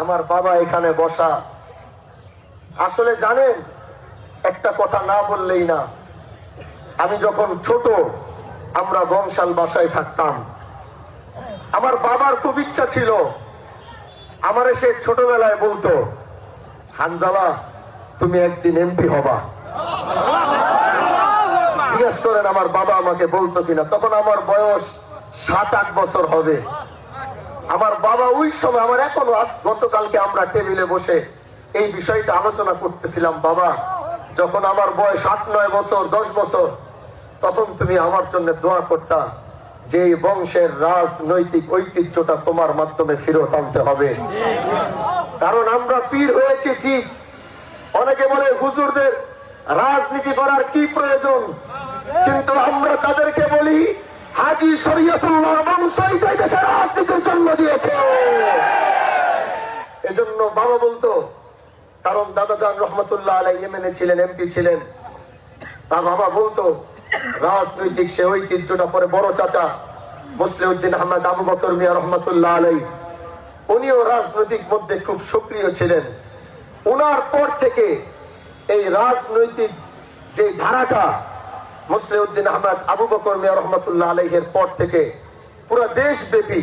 আমার বাবা এখানে বসা। আসলে জানেন, একটা কথা না বললেই না, আমি যখন ছোট আমরা বংশাল বাসায় থাকতাম। আমার বাবার খুব ইচ্ছা ছিল, আমার সে ছোটবেলায় বলতো, হানজালা তুমি একদিন এমপি হবা। জিজ্ঞেস করেন আমার বাবা আমাকে বলতো কিনা, তখন আমার বয়স 7-8 বছর হবে। আমার বাবা ওই সময়, আমার এখনো গতকালকে আমরা টেবিলে বসে এই বিষয়টা আলোচনা করতেছিলাম, বাবা যখন আমার বয়স 8-9 বছর 10 বছর, তখন তুমি আমার জন্য দোয়া করতা যে এই বংশের রাজনৈতিক ঐতিহ্যটা তোমার মাধ্যমে ফেরত আনতে হবে। কারণ আমরা পীর হয়েছি ঠিক, অনেকে বলে হুজুরদের রাজনীতি করার কি প্রয়োজন, কিন্তু আমরা তাদেরকে বলি হাজী শরীয়তুল্লাহ বংশই দেশের রাজনীতির জন্ম দিয়েছে। এজন্য বাবা বলতো, কারণ দাদাজান রহমতুল্লাহ আলাইহি ইয়েমেনে ছিলেন, এমপি ছিলেন, তার বাবা বলতো রাজনৈতিক সে ঐতিহ্যটা। পরে বড় চাচা মুসলিউদ্দিন আহমদ আবু বকর মিয়া রহমতুল্লাহ আলাইহি, উনিও রাজনৈতিক মধ্যে খুব সক্রিয় ছিলেন। উনার পর থেকে এই রাজনৈতিক যে ধারাটা মুসলিউদ্দিন আহমদ আবু বকর মিয়া রহমতুল্লাহ আলাইহির পর থেকে পুরো দেশব্যাপী,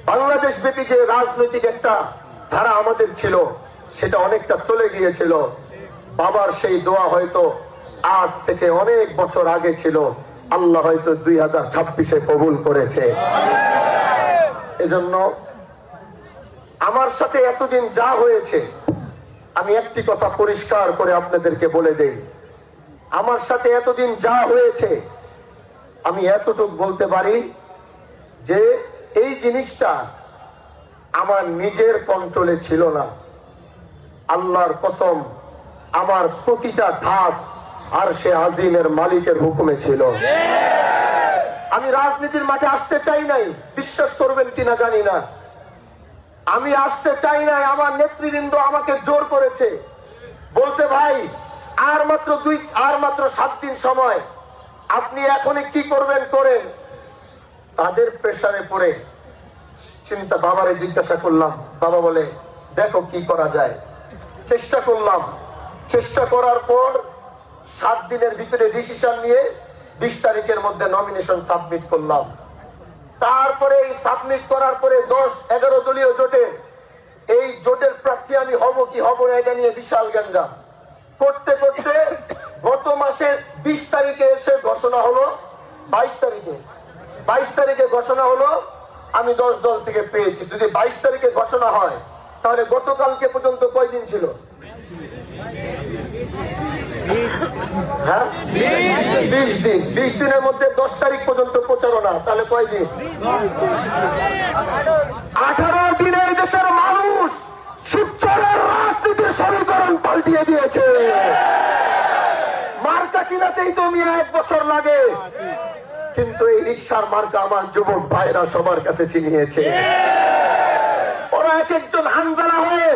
বাংলাদেশ ব্যাপী যে রাজনৈতিক একটা ধারা আমাদের ছিল, সেটা অনেকটা চলে গিয়েছিল। বাবার সেই দোয়া হয়তো আজ থেকে অনেক বছর আগে ছিল, আল্লাহ হয়তো 2026-এ কবুল করেছে। এজন্য আমার সাথে এতদিন যা হয়েছে, আমি একটি কথা পরিষ্কার করে আপনাদেরকে বলে দেই, আমার সাথে এতদিন যা হয়েছে আমি এতটুকু বলতে পারি যে এই জিনিসটা আমার নিজের কন্ট্রোলে ছিল না। আল্লাহর কসম, আমার প্রতিটা ধাপ আর সে আজিমের মালিকের হুকুমে ছিল। আমি রাজনীতির মাঠে আসতে চাই নাই, বিশ্বাস করবেন কিনা জানি না, আমি আসতে চাই নাই। আমার নেতৃবৃন্দ আমাকে জোর করেছে, বলছে ভাই আর মাত্র 7 দিন সময়, আপনি এখনই কি করবেন করেন। তাদের প্রেসারে পড়ে চিন্তা, বাবারে জিজ্ঞাসা করলাম, বাবা বলে দেখো কি করা যায়। চেষ্টা করলাম, চেষ্টা করার পর 7 দিনের ভিতরে ডিসিশন নিয়ে 20 তারিখের মধ্যে নমিনেশন সাবমিট করলাম। তারপরে এই সাবমিট করার পরে 10-11 দলীয় জোটে, এই জোটের প্রার্থী আমি হব কি হব না এটা নিয়ে বিশাল গঞ্জাম করতে করতে গত মাসের 20 তারিখে এসে ঘোষণা হলো, 22 তারিখে ঘোষণা হলো আমি 10 দল থেকে পেয়েছি। যদি 22 তারিখে ঘোষণা হয় তাহলে গতকালকে পর্যন্ত কয়দিন ছিল? হ্যাঁ 20 দিন। 20 দিনের মধ্যে 10 তারিখ পর্যন্ত প্রচারণা, তাহলে কয়দিন? 18 দিনে এই দেশের মানুষ শিবচরের রাজনীতির সমীকরণ পাল্টিয়ে দিয়েছে। মার্কা চিনাতেই তো মিয়া 1 বছর লাগে, কিন্তু এই রিকশার মার্কা আমার যুবক ভাইরা সবার কাছে চিনিয়েছে। ওরা এক একজন হানজালা হয়ে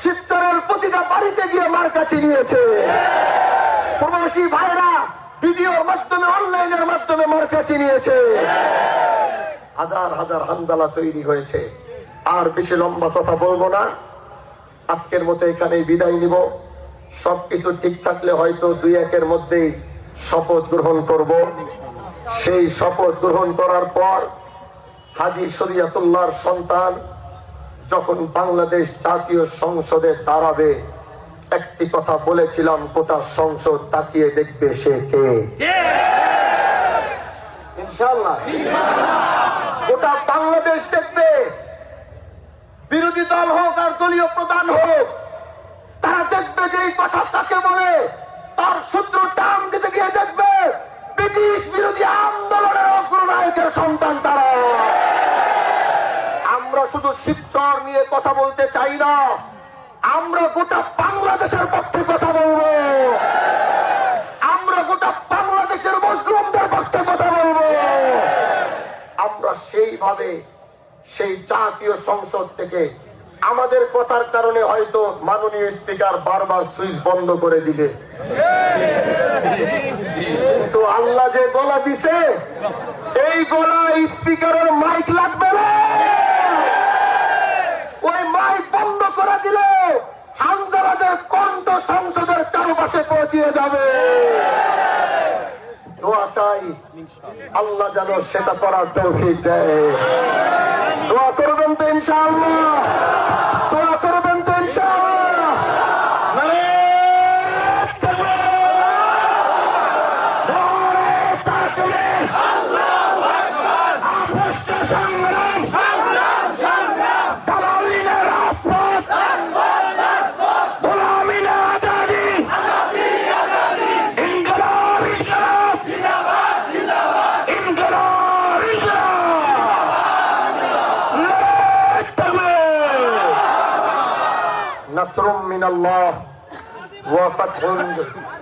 শিবচরের প্রতিটা বাড়িতে গিয়ে মার্কা চিনিয়েছে। প্রবাসী ভাইরা ভিডিওর মাধ্যমে, অনলাইনের মাধ্যমে মার্কা চিনিয়েছে। হাজার হাজার হানজালা তৈরি হয়েছে। আর বেশি লম্বা কথা বলবো না, আজকের মতো এখানেই বিদায় নিব। সবকিছু ঠিক থাকলে হয়তো 2-1-এর মধ্যেই শপথ গ্রহণ করব। সেই শপথ গ্রহণ করার পর হাজী শরীয়তুল্লাহর সন্তান যখন বাংলাদেশ জাতীয় সংসদে দাঁড়াবে, একটি কথা বলেছিলাম, গোটা সংসদ তাকিয়ে দেখবে সে কে। ইনশাআল্লাহ গোটা বাংলাদেশ দেখবে। বিরোধী দল হোক আর দলীয় প্রধান হোক, তারা দেখবে যে এই কথা তাকে বলে, তার সূত্র টান দিতে গিয়ে দেখবে ব্রিটিশ বিরোধী আন্দোলনের অগ্রনায়কের সন্তান তারা। আমরা শুধু শিবচর নিয়ে কথা বলতে চাই না, আমরা গোটা বাংলাদেশের পক্ষে কথা বলবো। আমরা গোটা বাংলাদেশের মুসলিমদের পক্ষে কথা বলবো। আমরা সেইভাবে সেই জাতীয় সংসদ থেকে আমাদের কথার কারণে হয়তো মাননীয় স্পিকার বারবার সুইচ বন্ধ করে দিবে, কিন্তু আল্লাহ যে গলা দিছে, এই গলা স্পিকারের মাইক লাগবে না। ওই মাইক বন্ধ করে দিলে হামজালাদের কণ্ঠ সংসদের চারপাশে পৌঁছিয়ে যাবে। দোয়া চাই আল্লাহ যেন সেটা করার তৌফিক দেয়। দোয়া করবেন তো ইনশাআল্লাহ, দোয়া করবেন তো ইনশাআল্লাহ। نصر من الله وفتح